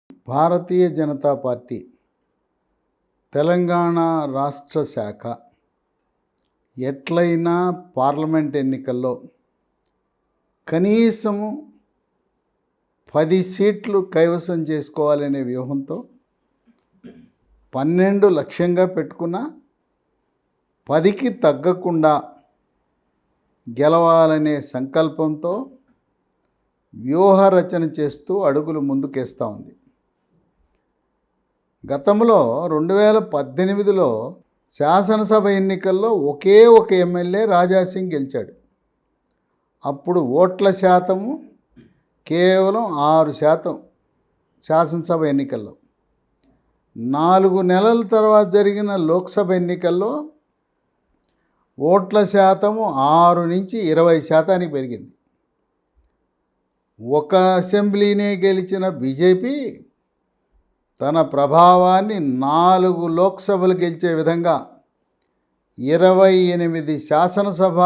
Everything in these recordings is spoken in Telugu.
భారతీయ జనతా పార్టీ తెలంగాణ రాష్ట్ర శాఖ ఎట్లయినా పార్లమెంట్ ఎన్నికల్లో కనీసము 10 సీట్లు కైవసం చేసుకోవాలనే వ్యూహంతో 12 లక్ష్యంగా పెట్టుకున్న 10కి తగ్గకుండా గెలవాలనే సంకల్పంతో వ్యూహ రచన చేస్తూ అడుగులు ముందుకేస్తూ ఉంది. గతంలో 2018లో శాసనసభ ఎన్నికల్లో ఒకే ఒక ఎమ్మెల్యే రాజాసింగ్ గెలిచాడు. అప్పుడు ఓట్ల శాతము కేవలం 6%. శాసనసభ ఎన్నికల్లో 4 నెలల తర్వాత జరిగిన లోక్సభ ఎన్నికల్లో ఓట్ల శాతము 6 నుంచి 20% పెరిగింది. ఒక అసెంబ్లీనే గెలిచిన బీజేపీ తన ప్రభావాన్ని 4 లోక్సభలు గెలిచే విధంగా 28 శాసనసభ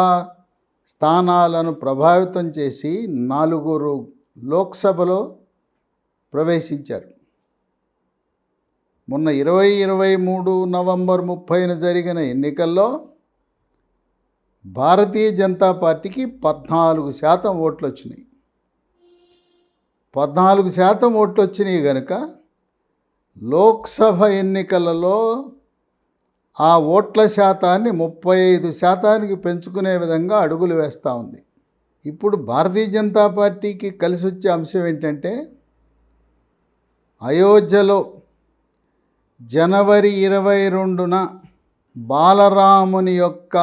స్థానాలను ప్రభావితం చేసి 4 లోక్సభలో ప్రవేశించారు. మొన్న 2023 నవంబర్ 30న జరిగిన ఎన్నికల్లో భారతీయ జనతా పార్టీకి 14% ఓట్లు వచ్చినాయి. 14% ఓట్లు వచ్చినాయి కనుక లోక్సభ ఎన్నికలలో ఆ ఓట్ల శాతాన్ని 35%కి పెంచుకునే విధంగా అడుగులు వేస్తూ ఉంది. ఇప్పుడు భారతీయ జనతా పార్టీకి కలిసి వచ్చే అంశం ఏంటంటే, అయోధ్యలో జనవరి 22న బాలరాముని యొక్క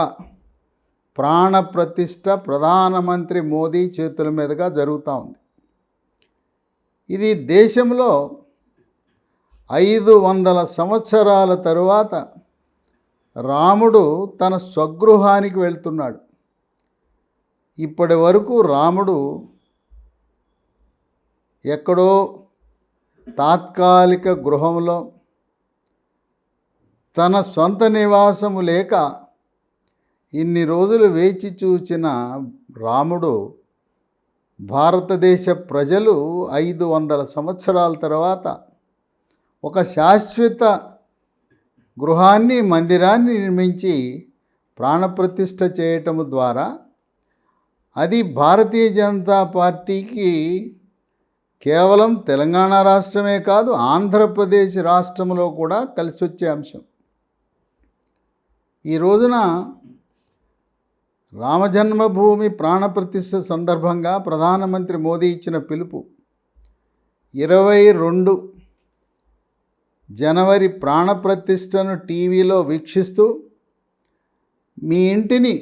ప్రాణప్రతిష్ఠ ప్రధానమంత్రి మోదీ చేతుల మీదుగా జరుగుతూ ఉంది. ఇది దేశంలో 500 సంవత్సరాల తరువాత రాముడు తన స్వగృహానికి వెళ్తున్నాడు. ఇప్పటి వరకు రాముడు ఎక్కడో తాత్కాలిక గృహంలో తన సొంత నివాసము లేక ఇన్ని రోజులు వేచి చూచిన రాముడు భారతదేశ ప్రజలు 500 సంవత్సరాల తర్వాత ఒక శాశ్వత గృహాన్ని, మందిరాన్ని నిర్మించి ప్రాణప్రతిష్ఠ చేయటం ద్వారా అది భారతీయ జనతా పార్టీకి కేవలం తెలంగాణ రాష్ట్రమే కాదు, ఆంధ్రప్రదేశ్ రాష్ట్రంలో కూడా కలిసి వచ్చే అంశం. ఈ రోజున రామజన్మభూమి ప్రాణప్రతిష్ఠ సందర్భంగా ప్రధానమంత్రి మోదీ ఇచ్చిన పిలుపు 22 జనవరి ప్రాణప్రతిష్ఠను టీవీలో వీక్షిస్తూ మీ ఇంటిని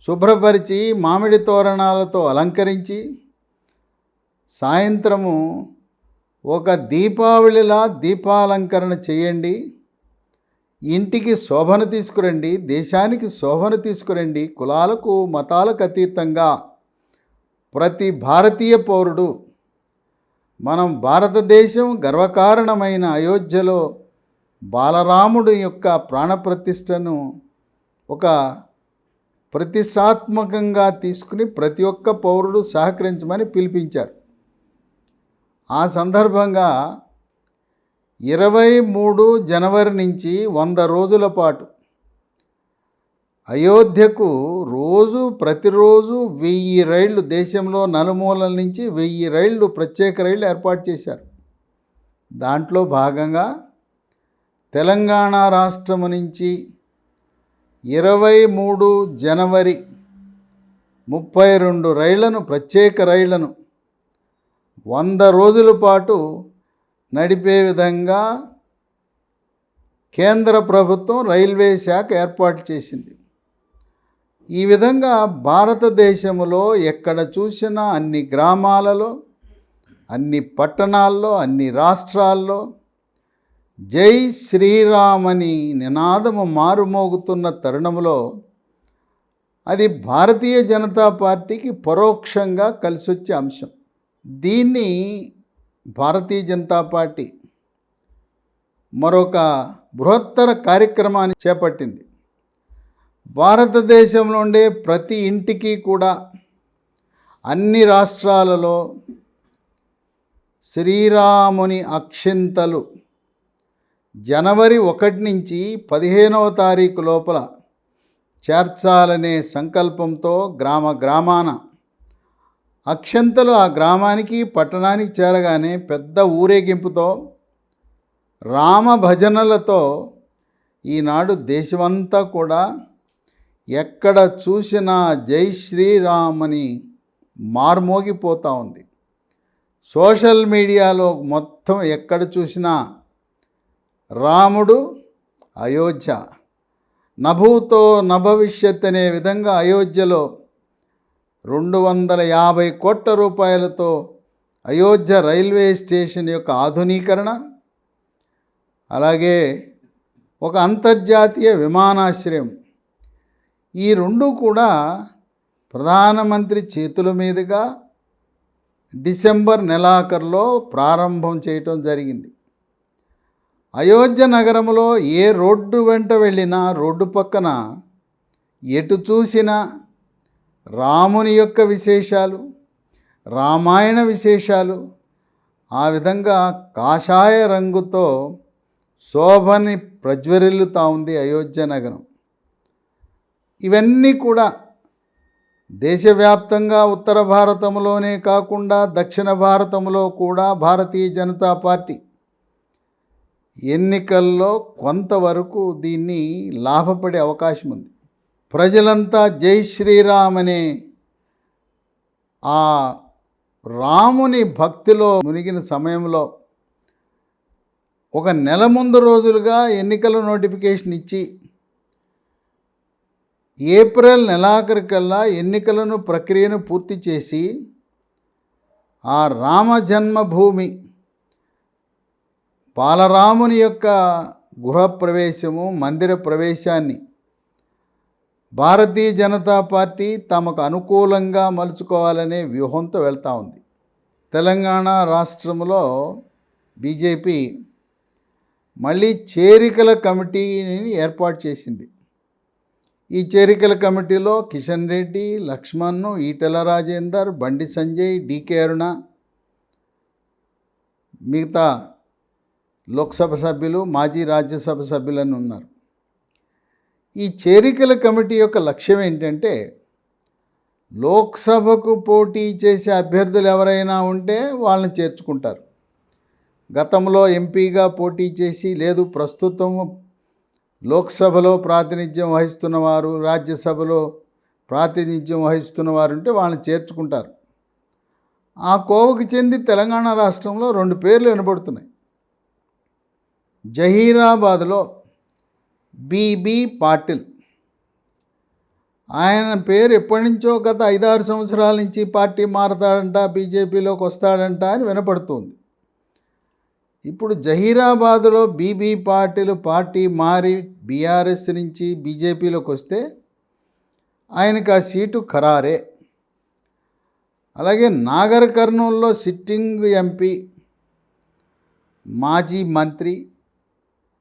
శుభ్రపరిచి మామిడి తోరణాలతో అలంకరించి సాయంత్రము ఒక దీపావళిలా దీపాలంకరణ చేయండి. ఇంటికి శోభను తీసుకురండి, దేశానికి శోభను తీసుకురండి. కులాలకు మతాలకు అతీతంగా ప్రతి భారతీయ పౌరుడు మనం భారతదేశం గర్వకారణమైన అయోధ్యలో బాలరాముడు యొక్క ప్రాణప్రతిష్ఠను ఒక ప్రతిష్టాత్మకంగా తీసుకుని ప్రతి ఒక్క పౌరుడు సహకరించమని పిలిపించారు. ఆ సందర్భంగా 23 జనవరి నుంచి 100 రోజుల పాటు అయోధ్యకు ప్రతిరోజు 1000 రైళ్లు, దేశంలో నలుమూలల నుంచి 1000 రైళ్లు, ప్రత్యేక రైళ్లు ఏర్పాటు చేశారు. దాంట్లో భాగంగా తెలంగాణ రాష్ట్రం నుంచి 23 జనవరి 32 రైళ్లను, ప్రత్యేక రైళ్లను 100 రోజుల పాటు నడిపే విధంగా కేంద్ర ప్రభుత్వం రైల్వే శాఖ ఏర్పాటు చేసింది. ఈ విధంగా భారతదేశంలో ఎక్కడ చూసినా అన్ని గ్రామాలలో, అన్ని పట్టణాల్లో, అన్ని రాష్ట్రాల్లో జై శ్రీరామ్ అని నినాదము మారుమోగుతున్న తరుణంలో అది భారతీయ జనతా పార్టీకి పరోక్షంగా కలిసొచ్చే అంశం. దీన్ని భారతీయ జనతా పార్టీ మరొక బృహత్తర కార్యక్రమాన్ని చేపట్టింది. భారతదేశంలో ఉండే ప్రతి ఇంటికి కూడా అన్ని రాష్ట్రాలలో శ్రీరాముని అక్షింతలు జనవరి 1 నుంచి 15వ తారీఖు లోపల చేర్చాలనే సంకల్పంతో గ్రామాన అక్షంతలు ఆ గ్రామానికి పట్టణానికి చేరగానే పెద్ద ఊరేగింపుతో రామ భజనలతో ఈనాడు దేశమంతా కూడా ఎక్కడ చూసినా జై శ్రీరామ్ అని మార్మోగిపోతూ ఉంది. సోషల్ మీడియాలో మొత్తం ఎక్కడ చూసినా రాముడు అయోధ్య, నభూతో నభవిష్యత్ అనే విధంగా అయోధ్యలో 250 కోట్ల రూపాయలతో అయోధ్య రైల్వే స్టేషన్ యొక్క ఆధునీకరణ, అలాగే ఒక అంతర్జాతీయ విమానాశ్రయం, ఈ రెండు కూడా ప్రధానమంత్రి చేతుల మీదుగా డిసెంబర్ నెలాఖరులో ప్రారంభం చేయటం జరిగింది. అయోధ్య నగరంలో ఏ రోడ్డు వెంట వెళ్ళినా రోడ్డు పక్కన ఎటు చూసినా రాముని యొక్క విశేషాలు, రామాయణ విశేషాలు, ఆ విధంగా కాషాయ రంగుతో శోభని ప్రజ్వరిల్లుతూ ఉంది అయోధ్య నగరం. ఇవన్నీ కూడా దేశవ్యాప్తంగా ఉత్తర భారతంలోనే కాకుండా దక్షిణ భారతంలో కూడా భారతీయ జనతా పార్టీ ఎన్నికల్లో కొంతవరకు దీన్ని లాభపడే అవకాశం ఉంది. ప్రజలంతా జై శ్రీరామ్ అనే ఆ రాముని భక్తిలో మునిగిన సమయంలో ఒక నెల ముందు రోజులుగా ఎన్నికల నోటిఫికేషన్ ఇచ్చి ఏప్రిల్ నెలాఖరికల్లా ఎన్నికలను ప్రక్రియను పూర్తి చేసి ఆ రామ జన్మభూమి బాలరాముని యొక్క గృహప్రవేశము, మందిర ప్రవేశాన్ని భారతీయ జనతా పార్టీ తమకు అనుకూలంగా మలుచుకోవాలనే వ్యూహంతో వెళ్తూ ఉంది. తెలంగాణ రాష్ట్రంలో బీజేపీ మళ్ళీ చేరికల కమిటీని ఏర్పాటు చేసింది. ఈ చేరికల కమిటీలో కిషన్ రెడ్డి, లక్ష్మణ్, ఈటెల రాజేందర్, బండి సంజయ్, డికే అరుణ, మిగతా లోక్సభ సభ్యులు, మాజీ రాజ్యసభ సభ్యులను ఉన్నారు. ఈ చేరికల కమిటీ యొక్క లక్ష్యం ఏంటంటే లోక్సభకు పోటీ చేసే అభ్యర్థులు ఎవరైనా ఉంటే వాళ్ళని చేర్చుకుంటారు. గతంలో ఎంపీగా పోటీ చేసి లేదు ప్రస్తుతం లోక్సభలో ప్రాతినిధ్యం వహిస్తున్నవారు, రాజ్యసభలో ప్రాతినిధ్యం వహిస్తున్నవారు ఉంటే వాళ్ళని చేర్చుకుంటారు. ఆ కోవకు చెంది తెలంగాణ రాష్ట్రంలో 2 పేర్లు వినబడుతున్నాయి. జహీరాబాద్లో బీబీ పాటిల్, ఆయన పేరు ఎప్పటి నుంచో గత 5-6 సంవత్సరాల నుంచి పార్టీ మారతాడంట, బీజేపీలోకి వస్తాడంట అని వినపడుతుంది. ఇప్పుడు జహీరాబాద్లో బీబీ పాటిల్ పార్టీ మారి బీఆర్ఎస్ నుంచి బీజేపీలోకి వస్తే ఆయనకు ఆ సీటు ఖరారే. అలాగే నాగర్ కర్నూల్లో సిట్టింగ్ ఎంపీ మాజీ మంత్రి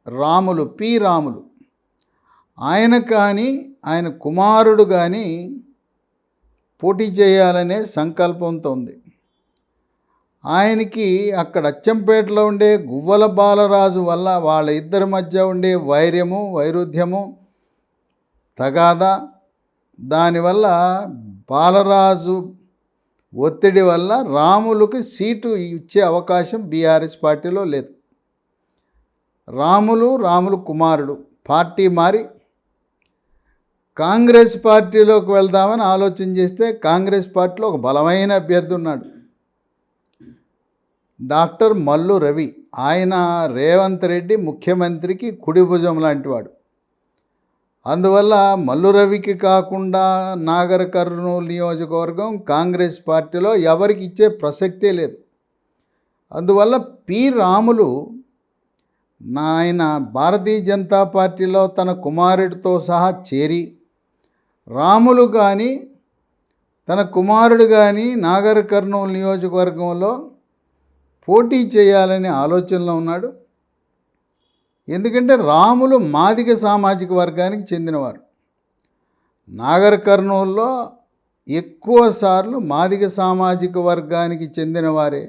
రాములు, పి రాములు, ఆయన కానీ ఆయన కుమారుడు కానీ పోటీ చేయాలనే సంకల్పంతో ఉంది. ఆయనకి అక్కడ అచ్చంపేటలో ఉండే గువ్వల బాలరాజు వల్ల వాళ్ళ ఇద్దరి మధ్య ఉండే వైర్యము, వైరుధ్యము, తగాదా, దానివల్ల బాలరాజు ఒత్తిడి వల్ల రాములకు సీటు ఇచ్చే అవకాశం బీఆర్ఎస్ పార్టీలో లేదు. రాములు కుమారుడు పార్టీ మారి కాంగ్రెస్ పార్టీలోకి వెళ్దామని ఆలోచన చేస్తే కాంగ్రెస్ పార్టీలో ఒక బలమైన అభ్యర్థి ఉన్నాడు, డాక్టర్ మల్లు రవి. ఆయన రేవంత్ రెడ్డి ముఖ్యమంత్రికి కుడి భుజం లాంటివాడు. అందువల్ల మల్లు రవికి కాకుండా నాగర్ కర్నూలు నియోజకవర్గం కాంగ్రెస్ పార్టీలో ఎవరికి ఇచ్చే ప్రసక్తే లేదు. అందువల్ల పి రాములు ఆయన భారతీయ జనతా పార్టీలో తన కుమారుడితో సహా చేరి రాములు కానీ తన కుమారుడు కానీ నాగర్ కర్నూలు నియోజకవర్గంలో పోటీ చేయాలనే ఆలోచనలో ఉన్నాడు. ఎందుకంటే రాములు మాదిగ సామాజిక వర్గానికి చెందినవారు. నాగర్ కర్నూలులో ఎక్కువ సార్లు మాదిగ సామాజిక వర్గానికి చెందినవారే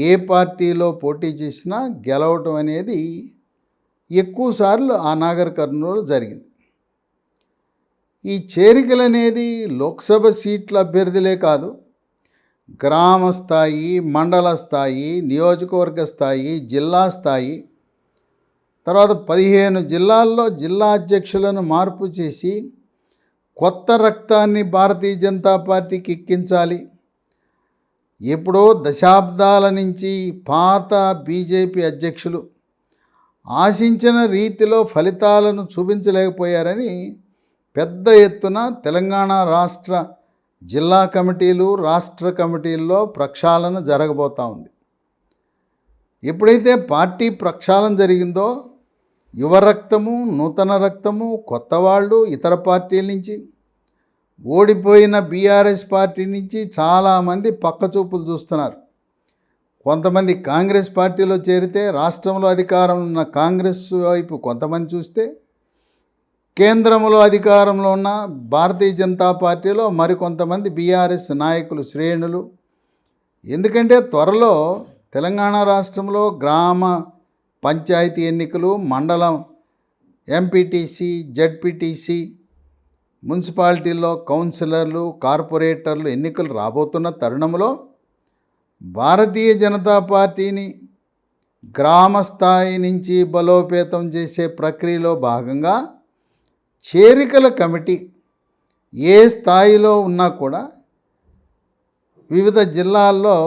ఏ పార్టీలో పోటీ చేసినా గెలవటం అనేది ఎక్కువసార్లు ఆ నాగర్ కర్నూలు జరిగింది. ఈ చేరికలు అనేది లోక్సభ సీట్ల అభ్యర్థులే కాదు, గ్రామ స్థాయి, మండల స్థాయి, నియోజకవర్గ స్థాయి, జిల్లా స్థాయి, తర్వాత 15 జిల్లాల్లో జిల్లా అధ్యక్షులను మార్పు చేసి కొత్త రక్తాన్ని భారతీయ జనతా పార్టీకి ఎక్కించాలి. ఎప్పుడో దశాబ్దాల నుంచి పాత బీజేపీ అధ్యక్షులు ఆశించిన రీతిలో ఫలితాలను చూపించలేకపోయారని పెద్ద ఎత్తున తెలంగాణ రాష్ట్ర జిల్లా కమిటీలు, రాష్ట్ర కమిటీల్లో ప్రక్షాళన జరగబోతూ ఉంది. ఎప్పుడైతే పార్టీ ప్రక్షాళన జరిగిందో యువ రక్తము, నూతన రక్తము, కొత్త వాళ్ళు ఇతర పార్టీల నుంచి, ఓడిపోయిన బీఆర్ఎస్ పార్టీ నుంచి చాలామంది పక్కచూపులు చూస్తున్నారు. కొంతమంది కాంగ్రెస్ పార్టీలో చేరితే రాష్ట్రంలో అధికారం ఉన్న కాంగ్రెస్ వైపు కొంతమంది చూస్తే, కేంద్రంలో అధికారంలో ఉన్న భారతీయ జనతా పార్టీలో మరికొంతమంది బీఆర్ఎస్ నాయకులు, శ్రేణులు. ఎందుకంటే త్వరలో తెలంగాణ రాష్ట్రంలో గ్రామ పంచాయతీ ఎన్నికలు, మండలం ఎంపీటీసీ, జడ్పీటీసీ, మున్సిపాలిటీల్లో కౌన్సిలర్లు, కార్పొరేటర్లు ఎన్నికలు రాబోతున్న తరుణంలో భారతీయ జనతా పార్టీని గ్రామ స్థాయి నుంచి బలోపేతం చేసే ప్రక్రియలో భాగంగా చేరికల కమిటీ ఏ స్థాయిలో ఉన్నా కూడా వివిధ జిల్లాల్లో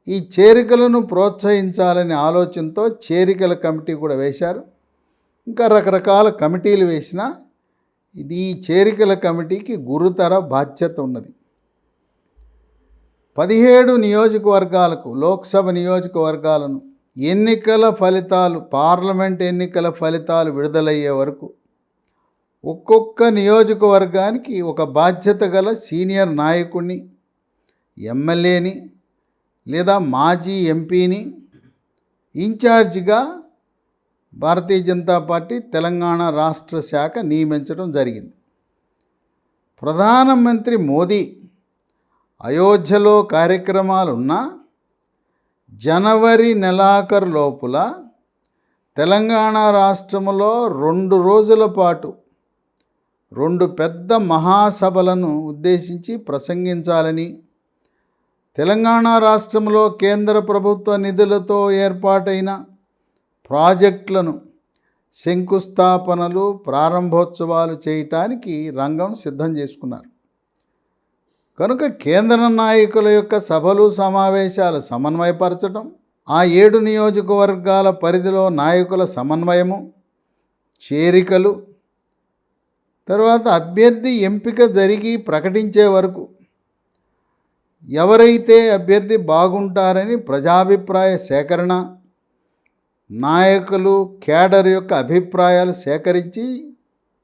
ఈ చేరికలను ప్రోత్సహించాలనే ఆలోచనతో చేరికల కమిటీ కూడా వేశారు. ఇంకా రకరకాల కమిటీలు వేసినా ఇది ఈ చేరికల కమిటీకి గురుతర బాధ్యత ఉన్నది. 17 నియోజకవర్గాలకు, లోక్సభ నియోజకవర్గాలను ఎన్నికల ఫలితాలు, పార్లమెంట్ ఎన్నికల ఫలితాలు విడుదలయ్యే వరకు ఒక్కొక్క నియోజకవర్గానికి ఒక బాధ్యత గల సీనియర్ నాయకుడిని, ఎమ్మెల్యేని లేదా మాజీ ఎంపీని ఇన్ఛార్జిగా భారతీయ జనతా పార్టీ తెలంగాణ రాష్ట్ర శాఖ నియమించడం జరిగింది. ప్రధానమంత్రి మోదీ అయోధ్యలో కార్యక్రమాలున్నా జనవరి నెలాఖరు లోపల తెలంగాణ రాష్ట్రంలో 2 రోజుల పాటు 2 పెద్ద మహాసభలను ఉద్దేశించి ప్రసంగించాలని, తెలంగాణ రాష్ట్రంలో కేంద్ర ప్రభుత్వ నిధులతో ఏర్పాటైన ప్రాజెక్టులను శంకుస్థాపనలు, ప్రారంభోత్సవాలు చేయటానికి రంగం సిద్ధం చేసుకున్నారు. కనుక కేంద్ర నాయకుల యొక్క సభలు, సమావేశాలు సమన్వయపరచడం, ఆ 7 నియోజకవర్గాల పరిధిలో నాయకుల సమన్వయము, చేరికలు, తర్వాత అభ్యర్థి ఎంపిక జరిగి ప్రకటించే వరకు ఎవరైతే అభ్యర్థి బాగుంటారని ప్రజాభిప్రాయ సేకరణ, నాయకులు, కేడర్ యొక్క అభిప్రాయాలు సేకరించి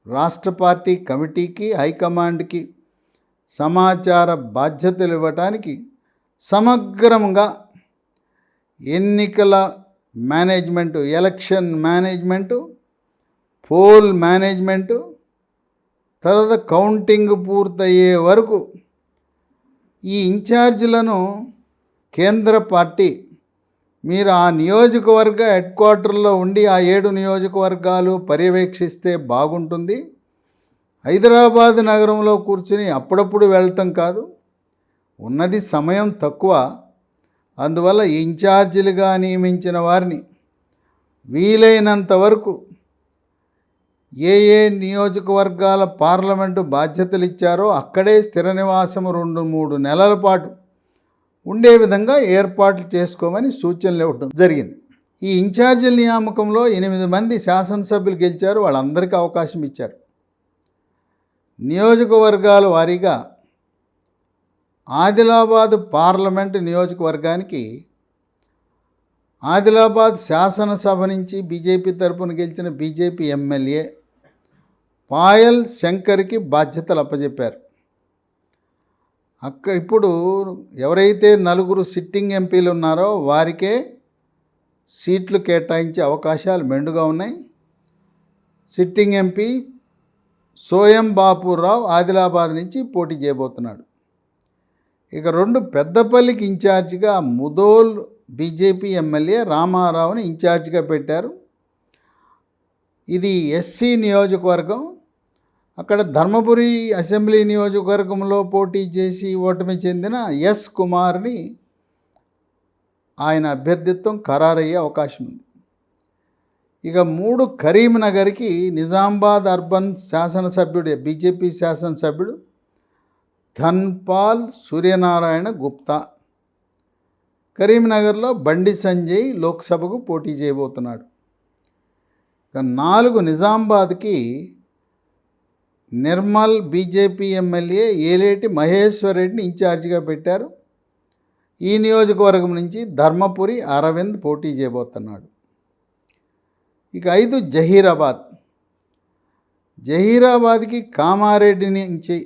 రాష్ట్ర పార్టీ కమిటీకి, హైకమాండ్కి సమాచార బాధ్యతలు ఇవ్వటానికి సమగ్రంగా ఎన్నికల management, election management, pole management, తర్వాత కౌంటింగ్ పూర్తయ్యే వరకు ఈ ఇన్ఛార్జీలను కేంద్ర పార్టీ, మీరు ఆ నియోజకవర్గ హెడ్ క్వార్టర్లో ఉండి ఆ 7 నియోజకవర్గాలు పర్యవేక్షిస్తే బాగుంటుంది. హైదరాబాద్ నగరంలో కూర్చుని అప్పుడప్పుడు వెళ్ళటం కాదు, ఉన్నది సమయం తక్కువ. అందువల్ల ఇన్ఛార్జీలుగా నియమించిన వారిని వీలైనంత వరకు ఏ నియోజకవర్గాల పార్లమెంటు బాధ్యతలు ఇచ్చారో అక్కడే స్థిర నివాసం 2-3 నెలల పాటు ఉండే విధంగా ఏర్పాట్లు చేసుకోమని సూచనలు ఇవ్వడం జరిగింది. ఈ ఇన్ఛార్జీల నియామకంలో 8 మంది శాసనసభ్యులు గెలిచారు. వాళ్ళందరికీ అవకాశం ఇచ్చారు. నియోజకవర్గాల వారీగా ఆదిలాబాద్ పార్లమెంటు నియోజకవర్గానికి ఆదిలాబాద్ శాసనసభ నుంచి బీజేపీ తరపున గెలిచిన బీజేపీ ఎమ్మెల్యే పాయల్ శంకర్కి బాధ్యతలు అప్పచెప్పారు. ఇప్పుడు ఎవరైతే 4 సిట్టింగ్ ఎంపీలు ఉన్నారో వారికే సీట్లు కేటాయించే అవకాశాలు మెండుగా ఉన్నాయి. సిట్టింగ్ ఎంపీ సోయం బాపురావు ఆదిలాబాద్ నుంచి పోటీ చేయబోతున్నాడు. ఇక 2 పెద్దపల్లికి ఇన్ఛార్జిగా ముదోల్ బీజేపీ ఎమ్మెల్యే రామారావుని ఇన్ఛార్జిగా పెట్టారు. ఇది ఎస్సీ నియోజకవర్గం. అక్కడ ధర్మపురి అసెంబ్లీ నియోజకవర్గంలో పోటీ చేసి ఓటమి చెందిన ఎస్ కుమార్ని ఆయన అభ్యర్థిత్వం ఖరారయ్యే అవకాశం ఉంది. ఇక 3 కరీంనగర్కి నిజామాబాద్ అర్బన్ శాసనసభ్యుడు బీజేపీ శాసనసభ్యుడు ధన్పాల్ సూర్యనారాయణ గుప్తా. కరీంనగర్లో బండి సంజయ్ లోక్సభకు పోటీ చేయబోతున్నాడు. ఇక 4 నిజామాబాద్కి నిర్మల్ బీజేపీ ఎమ్మెల్యే ఏలేటి మహేశ్వర్ రెడ్డిని ఇన్ఛార్జిగా పెట్టారు. ఈ నియోజకవర్గం నుంచి ధర్మపురి అరవింద్ పోటీ చేయబోతున్నాడు. ఇక 5 జహీరాబాద్కి కామారెడ్డి నుంచి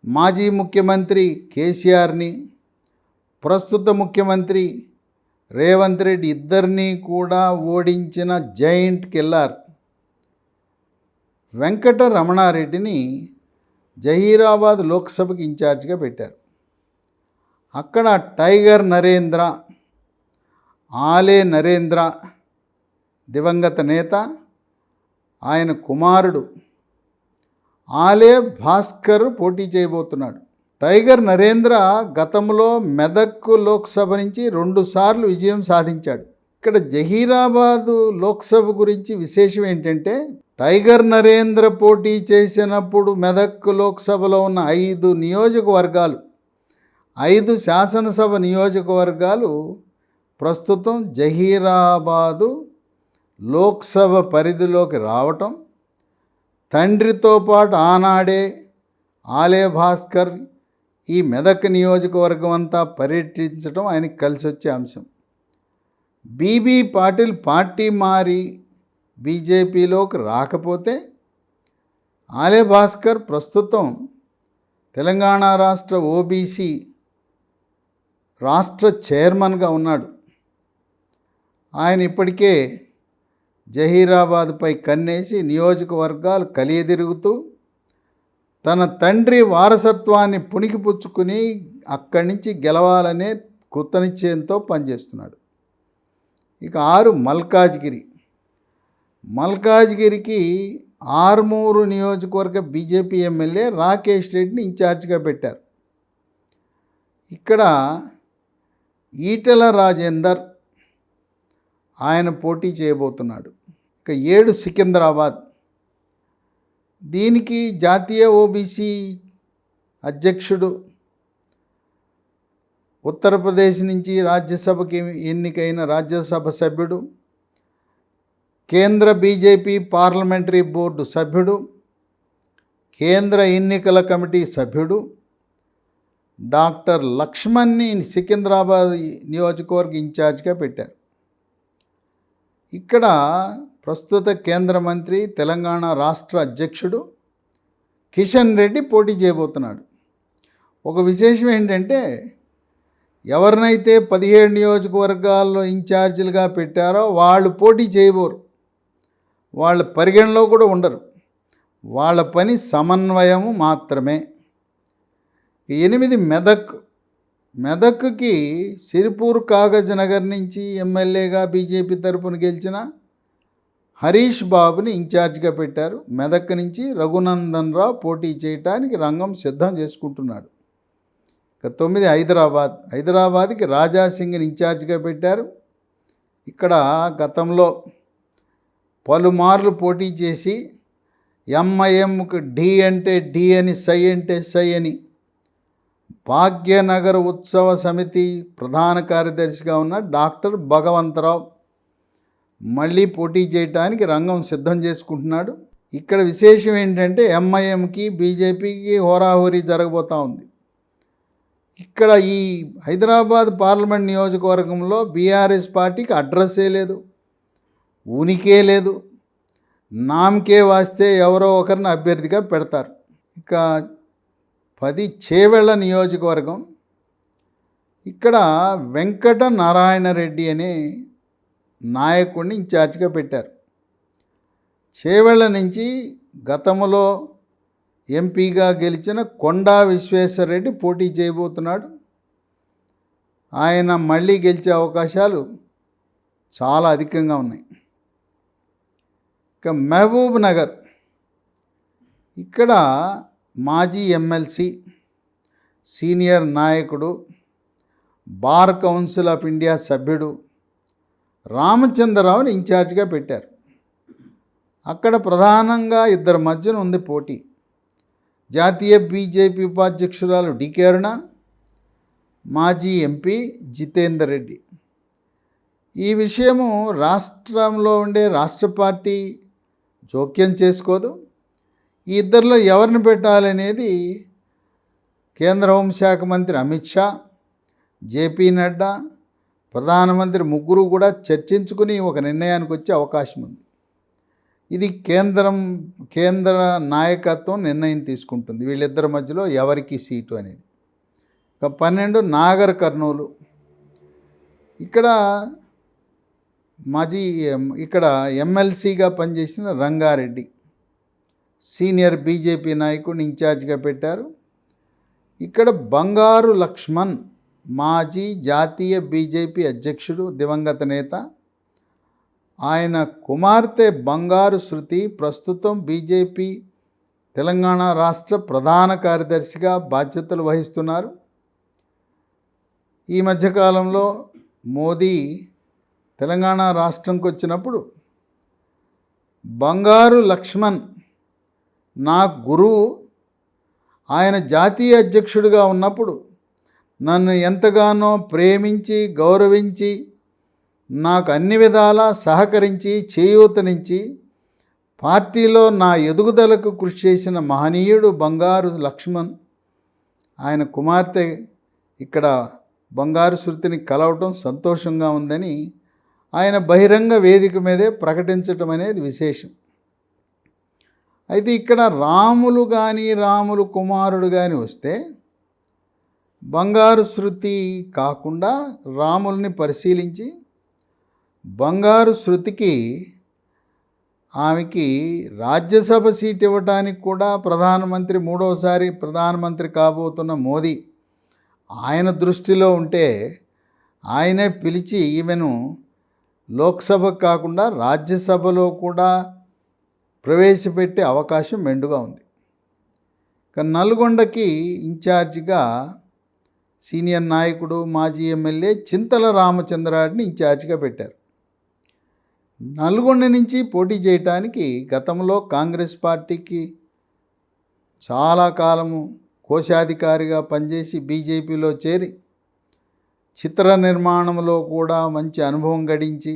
మాజీ ముఖ్యమంత్రి కేసీఆర్ని, ప్రస్తుత ముఖ్యమంత్రి రేవంత్ రెడ్డి ఇద్దరినీ కూడా ఓడించిన జైంట్ కిల్లర్ వెంకట రమణారెడ్డిని జహీరాబాద్ లోక్సభకి ఇన్ఛార్జిగా పెట్టారు. అక్కడ టైగర్ నరేంద్ర, ఆలే నరేంద్ర దివంగత నేత, ఆయన కుమారుడు ఆలే భాస్కర్ పోటీ చేయబోతున్నాడు. టైగర్ నరేంద్ర గతంలో మెదక్ లోక్సభ నుంచి 2 సార్లు విజయం సాధించాడు. ఇక్కడ జహీరాబాదు లోక్సభ గురించి విశేషం ఏంటంటే, టైగర్ నరేంద్ర పోటీ చేసినప్పుడు మెదక్ లోక్సభలో ఉన్న 5 నియోజకవర్గాలు, 5 శాసనసభ నియోజకవర్గాలు ప్రస్తుతం జహీరాబాదు లోక్సభ పరిధిలోకి రావటం, తండ్రితో పాటు ఆనాడే ఆలే భాస్కర్ ఈ మెదక్ నియోజకవర్గం అంతా పర్యటించడం ఆయనకి కలిసి వచ్చే అంశం. బీబీ పాటిల్ పార్టీ మారి బీజేపీలోకి రాకపోతే ఆలే భాస్కర్ ప్రస్తుతం తెలంగాణ రాష్ట్ర ఓబీసీ రాష్ట్ర చైర్మన్గా ఉన్నాడు. ఆయన ఇప్పటికే జహీరాబాద్పై కన్నేసి నియోజకవర్గాలు కలియదిరుగుతూ తన తండ్రి వారసత్వాన్ని పుణికిపుచ్చుకుని అక్కడి నుంచి గెలవాలనే కృతనిశ్చయంతో పనిచేస్తున్నాడు. ఇక 6 మల్కాజ్గిరికి ఆర్మూరు నియోజకవర్గ బీజేపీ ఎమ్మెల్యే రాకేష్ రెడ్డిని ఇన్ఛార్జిగా పెట్టారు. ఇక్కడ ఈటెల రాజేందర్ ఆయన పోటీ చేయబోతున్నాడు. ఇక 7 సికింద్రాబాద్, దీనికి జాతీయ ఓబీసీ అధ్యక్షుడు, ఉత్తరప్రదేశ్ నుంచి రాజ్యసభకి ఎన్నికైన రాజ్యసభ సభ్యుడు, కేంద్ర బీజేపీ పార్లమెంటరీ బోర్డు సభ్యుడు, కేంద్ర ఎన్నికల కమిటీ సభ్యుడు డాక్టర్ లక్ష్మణ్ని సికింద్రాబాద్ నియోజకవర్గ ఇన్ఛార్జిగా పెట్టారు. ఇక్కడ ప్రస్తుత కేంద్ర మంత్రి, తెలంగాణ రాష్ట్ర అధ్యక్షుడు కిషన్ రెడ్డి పోటీ చేయబోతున్నాడు. ఒక విశేషం ఏంటంటే, ఎవరినైతే 17 నియోజకవర్గాల్లో ఇన్ఛార్జీలుగా పెట్టారో వాళ్ళు పోటీ చేయబోరు, వాళ్ళ పరిగణలో కూడా ఉండరు. వాళ్ళ పని సమన్వయము మాత్రమే. 8 మెదక్కి సిరిపూర్ కాగజ్ నగర్ నుంచి ఎమ్మెల్యేగా బీజేపీ తరపున గెలిచిన హరీష్ బాబుని ఇన్ఛార్జిగా పెట్టారు. మెదక్ నుంచి రఘునందన్ రావు పోటీ చేయడానికి రంగం సిద్ధం చేసుకుంటున్నాడు. ఇక 9 హైదరాబాద్కి రాజాసింగ్ని ఇన్ఛార్జిగా పెట్టారు. ఇక్కడ గతంలో పలుమార్లు పోటీ చేసి ఎంఐఎంకి డి అంటే డి అని, సై అంటే సై అని భాగ్యనగర్ ఉత్సవ సమితి ప్రధాన కార్యదర్శిగా ఉన్న డాక్టర్ భగవంతరావు మళ్ళీ పోటీ చేయడానికి రంగం సిద్ధం చేసుకుంటున్నాడు. ఇక్కడ విశేషం ఏంటంటే, ఎంఐఎంకి బీజేపీకి హోరాహోరీ జరగబోతూ ఉంది. ఇక్కడ ఈ హైదరాబాద్ పార్లమెంట్ నియోజకవర్గంలో బీఆర్ఎస్ పార్టీకి అడ్రస్సే లేదు, ఉనికే లేదు. నామకే వాస్తే ఎవరో ఒకరిని అభ్యర్థిగా పెడతారు. ఇక 10 చేవెళ్ళ నియోజకవర్గం, ఇక్కడ వెంకట నారాయణ రెడ్డి అనే నాయకుడిని ఇన్ఛార్జిగా పెట్టారు. చేవెళ్ళ నుంచి గతంలో ఎంపీగా గెలిచిన కొండా విశ్వేశ్వరరెడ్డి పోటీ చేయబోతున్నాడు. ఆయన మళ్ళీ గెలిచే అవకాశాలు చాలా అధికంగా ఉన్నాయి. ఇక మహబూబ్ నగర్, ఇక్కడ మాజీ ఎమ్మెల్సీ, సీనియర్ నాయకుడు, బార్ కౌన్సిల్ ఆఫ్ ఇండియా సభ్యుడు రామచంద్రరావుని ఇన్ఛార్జిగా పెట్టారు. అక్కడ ప్రధానంగా ఇద్దరి మధ్యన ఉంది పోటీ. జాతీయ బీజేపీ ఉపాధ్యక్షురాలు డికే అరుణ, మాజీ ఎంపీ జితేందర్ రెడ్డి. ఈ విషయము రాష్ట్రంలో ఉండే రాష్ట్ర పార్టీ జోక్యం చేసుకోదు. ఈ ఇద్దరిలో ఎవరిని పెట్టాలనేది కేంద్ర హోంశాఖ మంత్రి అమిత్ షా, జేపీ నడ్డా, ప్రధానమంత్రి ముగ్గురు కూడా చర్చించుకుని ఒక నిర్ణయానికి వచ్చే అవకాశం ఉంది. ఇది కేంద్ర నాయకత్వం నిర్ణయం తీసుకుంటుంది వీళ్ళిద్దరి మధ్యలో ఎవరికి సీటు అనేది. 12 నాగర్ కర్నూలు, ఇక్కడ ఇక్కడ ఎమ్మెల్సీగా పనిచేసిన రంగారెడ్డి సీనియర్ బీజేపీ నాయకుడిని ఇన్ఛార్జిగా పెట్టారు. ఇక్కడ బంగారు లక్ష్మణ్ మాజీ జాతీయ బీజేపీ అధ్యక్షుడు, దివంగత నేత. ఆయన కుమార్తె బంగారు శృతి ప్రస్తుతం బీజేపీ తెలంగాణ రాష్ట్ర ప్రధాన కార్యదర్శిగా బాధ్యతలు వహిస్తున్నారు. ఈ మధ్యకాలంలో మోదీ తెలంగాణ రాష్ట్రంకి వచ్చినప్పుడు బంగారు లక్ష్మణ్ నా గురువు, ఆయన జాతీయ అధ్యక్షుడిగా ఉన్నప్పుడు నన్ను ఎంతగానో ప్రేమించి గౌరవించి నాకు అన్ని విధాలా సహకరించి చేయూతనించి పార్టీలో నా ఎదుగుదలకు కృషి చేసిన మహనీయుడు బంగారు లక్ష్మణ్. ఆయన కుమార్తె ఇక్కడ బంగారు శృతిని కలవటం సంతోషంగా ఉందని ఆయన బహిరంగ వేదిక మీదే ప్రకటించటం అనేది విశేషం. అయితే ఇక్కడ రాములు కానీ రాములు కుమారుడు కానీ వస్తే బంగారు శృతి కాకుండా రాముల్ని పరిశీలించి బంగారు శృతికి ఆమెకి రాజ్యసభ సీట్ ఇవ్వడానికి కూడా ప్రధానమంత్రి, మూడోసారి ప్రధానమంత్రి కాబోతున్న మోదీ ఆయన దృష్టిలో ఉంటే ఆయనే పిలిచి ఈమెను లోక్సభకు కాకుండా రాజ్యసభలో కూడా ప్రవేశపెట్టే అవకాశం మెండుగా ఉంది. ఇక నల్గొండకి ఇన్ఛార్జిగా సీనియర్ నాయకుడు మాజీ ఎమ్మెల్యే చింతల రామచంద్రారెడ్డిని ఇన్ఛార్జిగా పెట్టారు. నల్గొండ నుంచి పోటీ చేయటానికి గతంలో కాంగ్రెస్ పార్టీకి చాలా కాలము కోశాధికారిగా పనిచేసి బీజేపీలో చేరి చిత్ర నిర్మాణంలో కూడా మంచి అనుభవం గడించి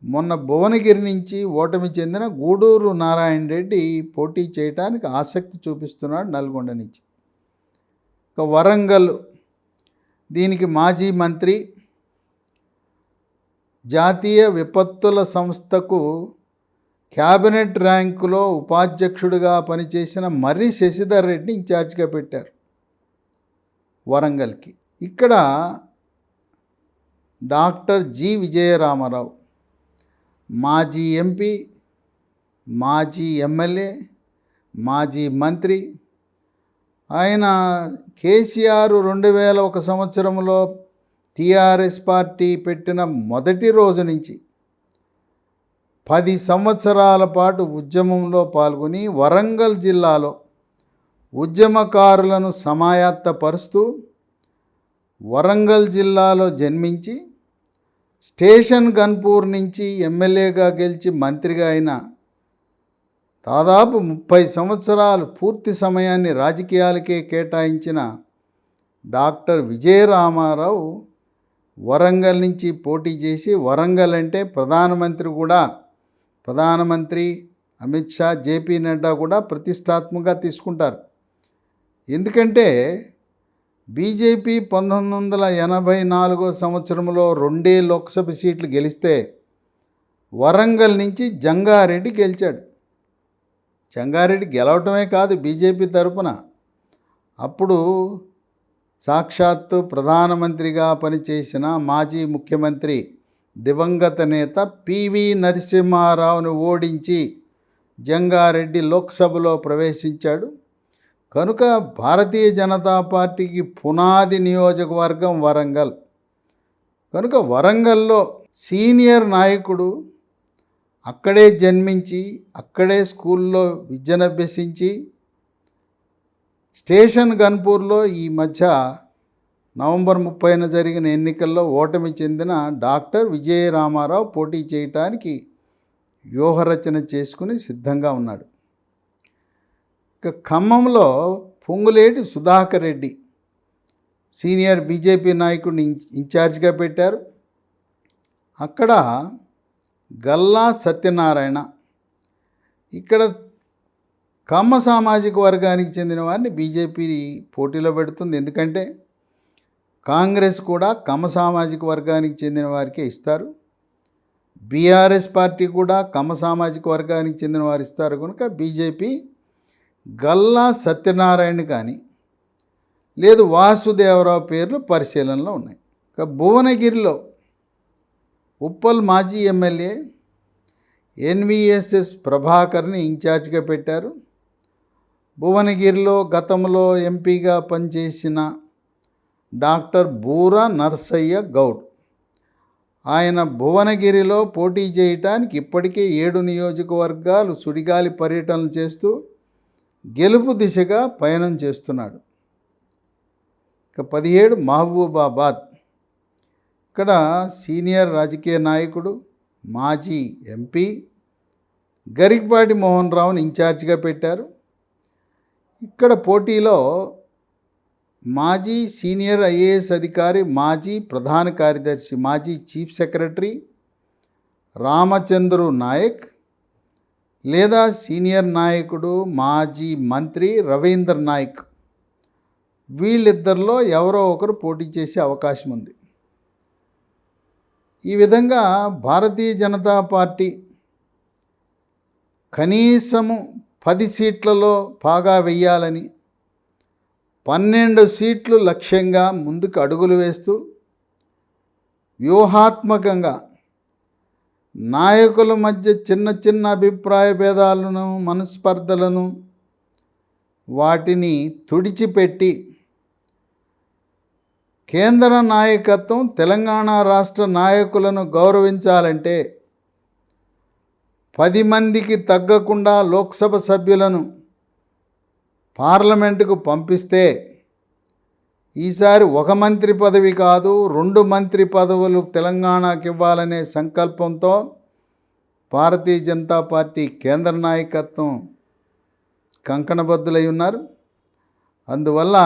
మొన్న భువనగిరి నుంచి ఓటమి చెందిన గూడూరు నారాయణ రెడ్డి పోటీ చేయడానికి ఆసక్తి చూపిస్తున్నాడు నల్గొండ నుంచి. ఇక వరంగల్, దీనికి మాజీ మంత్రి, జాతీయ విపత్తుల సంస్థకు క్యాబినెట్ ర్యాంకులో ఉపాధ్యక్షుడిగా పనిచేసిన మర్రి శశిధర్ రెడ్డిని ఇన్ఛార్జిగా పెట్టారు వరంగల్కి. ఇక్కడ డాక్టర్ జి విజయరామారావు మాజీ ఎంపీ, మాజీ ఎమ్మెల్యే, మాజీ మంత్రి. ఆయన కేసీఆర్ 2001 సంవత్సరంలో టీఆర్ఎస్ పార్టీ పెట్టిన మొదటి రోజు నుంచి 10 సంవత్సరాల పాటు ఉద్యమంలో పాల్గొని వరంగల్ జిల్లాలో ఉద్యమకారులను సమాయత్తపరుస్తూ వరంగల్ జిల్లాలో జన్మించి స్టేషన్ గన్పూర్ నుంచి ఎమ్మెల్యేగా గెలిచి మంత్రిగా అయిన దాదాపు 30 సంవత్సరాలు పూర్తి సమయాన్ని రాజకీయాలకే కేటాయించిన డాక్టర్ విజయరామారావు వరంగల్ నుంచి పోటీ చేసి, వరంగల్ అంటే ప్రధానమంత్రి అమిత్ షా, జేపీ నడ్డా కూడా ప్రతిష్టాత్మకంగా తీసుకుంటారు. ఎందుకంటే బీజేపీ 1984 సంవత్సరంలో 2 లోక్సభ సీట్లు గెలిస్తే వరంగల్ నుంచి జంగారెడ్డి గెలిచాడు. జంగారెడ్డి గెలవటమే కాదు, బీజేపీ తరపున అప్పుడు సాక్షాత్తు ప్రధానమంత్రిగా పనిచేసిన మాజీ ముఖ్యమంత్రి దివంగత నేత పివి నరసింహారావును ఓడించి జంగారెడ్డి లోక్సభలో ప్రవేశించాడు. కనుక భారతీయ జనతా పార్టీకి పునాది నియోజకవర్గం వరంగల్. కనుక వరంగల్లో సీనియర్ నాయకుడు అక్కడే జన్మించి అక్కడే స్కూల్లో విద్యనభ్యసించి స్టేషన్ గన్పూర్లో ఈ మధ్య నవంబర్ 30న జరిగిన ఎన్నికల్లో ఓటమి చెందిన డాక్టర్ విజయరామారావు పోటీ చేయటానికి వ్యూహరచన చేసుకుని సిద్ధంగా ఉన్నాడు. ఇక ఖమ్మంలో పొంగులేటి సుధాకర్ రెడ్డి సీనియర్ బీజేపీ నాయకుడిని ఇన్ఛార్జిగా పెట్టారు. అక్కడ గల్లా సత్యనారాయణ, ఇక్కడ కమ్మ సామాజిక వర్గానికి చెందిన వారిని బీజేపీ పోటీలో పెడుతుంది. ఎందుకంటే కాంగ్రెస్ కూడా కమ్మ సామాజిక వర్గానికి చెందిన వారికే ఇస్తారు, బీఆర్ఎస్ పార్టీ కూడా కమ్మ సామాజిక వర్గానికి చెందిన వారు ఇస్తారు. కనుక బీజేపీ గల్లా సత్యనారాయణ కానీ లేదు వాసుదేవరావు పేర్లు పరిశీలనలో ఉన్నాయి. ఇక భువనగిరిలో ఉప్పల్ మాజీ ఎమ్మెల్యే ఎన్విఎస్ఎస్ ప్రభాకర్ని ఇన్ఛార్జిగా పెట్టారు. భువనగిరిలో గతంలో ఎంపీగా పనిచేసిన డాక్టర్ బూరా నర్సయ్య గౌడ్, ఆయన భువనగిరిలో పోటీ చేయటానికి ఇప్పటికే 7 నియోజకవర్గాలు సుడిగాలి పర్యటనలు చేస్తూ గెలుపు దిశగా పయనం చేస్తున్నాడు. ఇక 17 మహబూబాబాద్, ఇక్కడ సీనియర్ రాజకీయ నాయకుడు మాజీ ఎంపీ గరికపాటి మోహన్ రావుని ఇన్ఛార్జిగా పెట్టారు. ఇక్కడ పోటీలో మాజీ సీనియర్ ఐఏఎస్ అధికారి, మాజీ ప్రధాన కార్యదర్శి, మాజీ చీఫ్ సెక్రటరీ రామచంద్రు నాయక్ లేదా సీనియర్ నాయకుడు మాజీ మంత్రి రవీంద్ర నాయక్, వీళ్ళిద్దరిలో ఎవరో ఒకరు పోటీ చేసే అవకాశం ఉంది. ఈ విధంగా భారతీయ జనతా పార్టీ కనీసము 10 సీట్లలో పాగా వెయ్యాలని 12 సీట్లు లక్ష్యంగా ముందుకు అడుగులు వేస్తూ వ్యూహాత్మకంగా నాయకుల మధ్య చిన్న చిన్న అభిప్రాయ భేదాలను, మనస్పర్ధలను వాటిని తుడిచిపెట్టి కేంద్ర నాయకత్వం తెలంగాణ రాష్ట్ర నాయకులను గౌరవించాలంటే 10 మందికి తగ్గకుండా లోక్సభ సభ్యులను పార్లమెంటుకు పంపిస్తే ఈసారి 1 మంత్రి పదవి కాదు 2 మంత్రి పదవులు తెలంగాణకు ఇవ్వాలనే సంకల్పంతో భారతీయ జనతా పార్టీ కేంద్ర నాయకత్వం కంకణబద్ధులై ఉన్నారు. అందువల్ల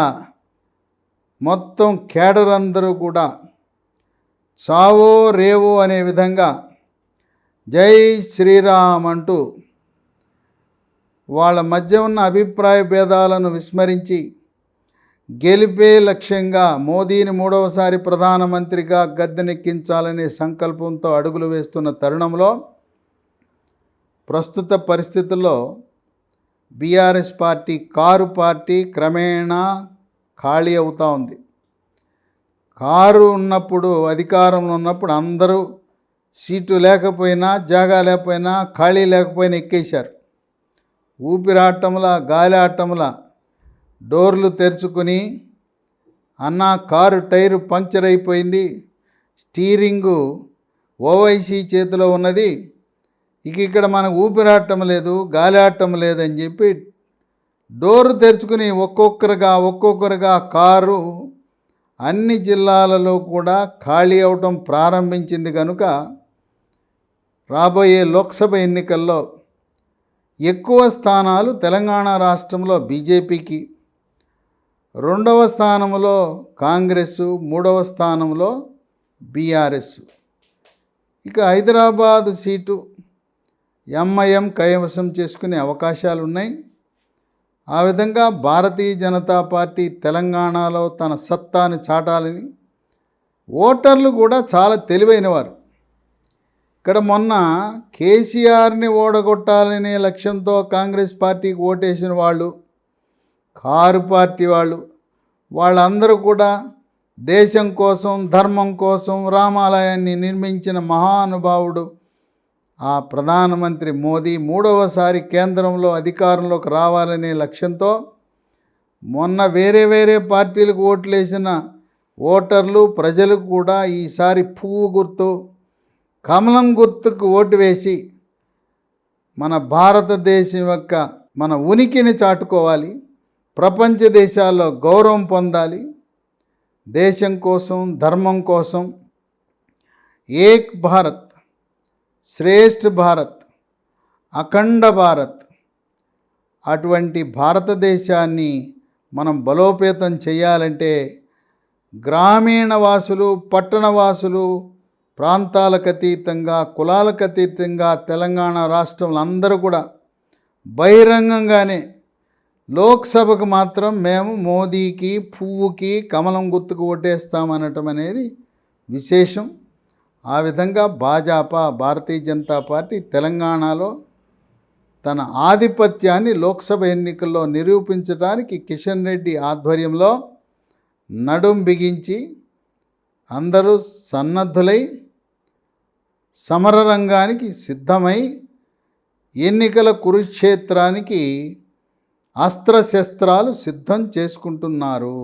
మొత్తం కేడర్ అందరూ కూడా చావో రేవో అనే విధంగా జై శ్రీరామ్ అంటూ వాళ్ళ మధ్య ఉన్న అభిప్రాయ భేదాలను విస్మరించి గెలిపే లక్ష్యంగా మోదీని 3వసారి ప్రధానమంత్రిగా గద్దెనెక్కించాలనే సంకల్పంతో అడుగులు వేస్తున్న తరుణంలో ప్రస్తుత పరిస్థితుల్లో బీఆర్ఎస్ పార్టీ కారు పార్టీ క్రమేణా ఖాళీ అవుతూ ఉంది. కారు ఉన్నప్పుడు, అధికారంలో ఉన్నప్పుడు అందరూ సీటు లేకపోయినా, జాగా లేకపోయినా, ఖాళీ లేకపోయినా ఎక్కేశారు. ఊపిరాటంలా, గాలి ఆటంలా డోర్లు తెరుచుకుని అన్న కారు టైరు పంక్చర్ అయిపోయింది, స్టీరింగు ఓవైసీ చేతిలో ఉన్నది, ఇక్కడ మనకు ఊపిరాటం లేదు, గాలి ఆటం లేదని చెప్పి డోరు తెరుచుకుని ఒక్కొక్కరుగా కారు అన్ని జిల్లాలలో కూడా ఖాళీ అవటం ప్రారంభించింది. కనుక రాబోయే లోక్సభ ఎన్నికల్లో ఎక్కువ స్థానాలు తెలంగాణ రాష్ట్రంలో బీజేపీకి, 2వ స్థానంలో కాంగ్రెస్, 3వ స్థానంలో బీఆర్ఎస్. ఇక హైదరాబాదు సీటు ఎంఐఎం కైవసం చేసుకునే అవకాశాలు ఉన్నాయి. ఆ విధంగా భారతీయ జనతా పార్టీ తెలంగాణలో తన సత్తాను చాటాలని ఓటర్లు కూడా చాలా తెలివైనవారు. ఇక్కడ మొన్న కేసీఆర్ని ఓడగొట్టాలనే లక్ష్యంతో కాంగ్రెస్ పార్టీకి ఓటేసిన వాళ్ళు, కారు పార్టీ వాళ్ళందరూ కూడా దేశం కోసం, ధర్మం కోసం రామాలయాన్ని నిర్మించిన మహానుభావుడు ఆ ప్రధానమంత్రి మోదీ 3వసారి కేంద్రంలో అధికారంలోకి రావాలనే లక్ష్యంతో మొన్న వేరే వేరే పార్టీలకు ఓట్లేసిన ఓటర్లు ప్రజలు కూడా ఈసారి పువ్వు గుర్తు కమలం గుర్తుకు ఓటు వేసి మన భారతదేశం యొక్క మన ఉనికిని చాటుకోవాలి, ప్రపంచ దేశాల్లో గౌరవం పొందాలి, దేశం కోసం ధర్మం కోసం ఏక్ భారత్ శ్రేష్ఠ భారత్ అఖండ భారత్ అటువంటి భారతదేశాన్ని మనం బలోపేతం చేయాలంటే గ్రామీణ వాసులు, పట్టణ వాసులు, ప్రాంతాలకు అతీతంగా, కులాలకు అతీతంగా తెలంగాణ రాష్ట్రంలో అందరూ కూడా బహిరంగంగానే లోక్సభకు మాత్రం మేము మోదీకి, పువ్వుకి, కమలం గుర్తుకు ఓటేస్తామనటం అనేది విశేషం. ఆ విధంగా భాజపా, భారతీయ జనతా పార్టీ తెలంగాణలో తన ఆధిపత్యాన్ని లోక్సభ ఎన్నికల్లో నిరూపించడానికి కిషన్ రెడ్డి ఆధ్వర్యంలో నడుం బిగించి అందరూ సన్నద్ధులై సమరరంగానికి సిద్ధమై ఎన్నికల కురుక్షేత్రానికి అస్త్రశస్త్రాలు సిద్ధం చేసుకుంటున్నారు.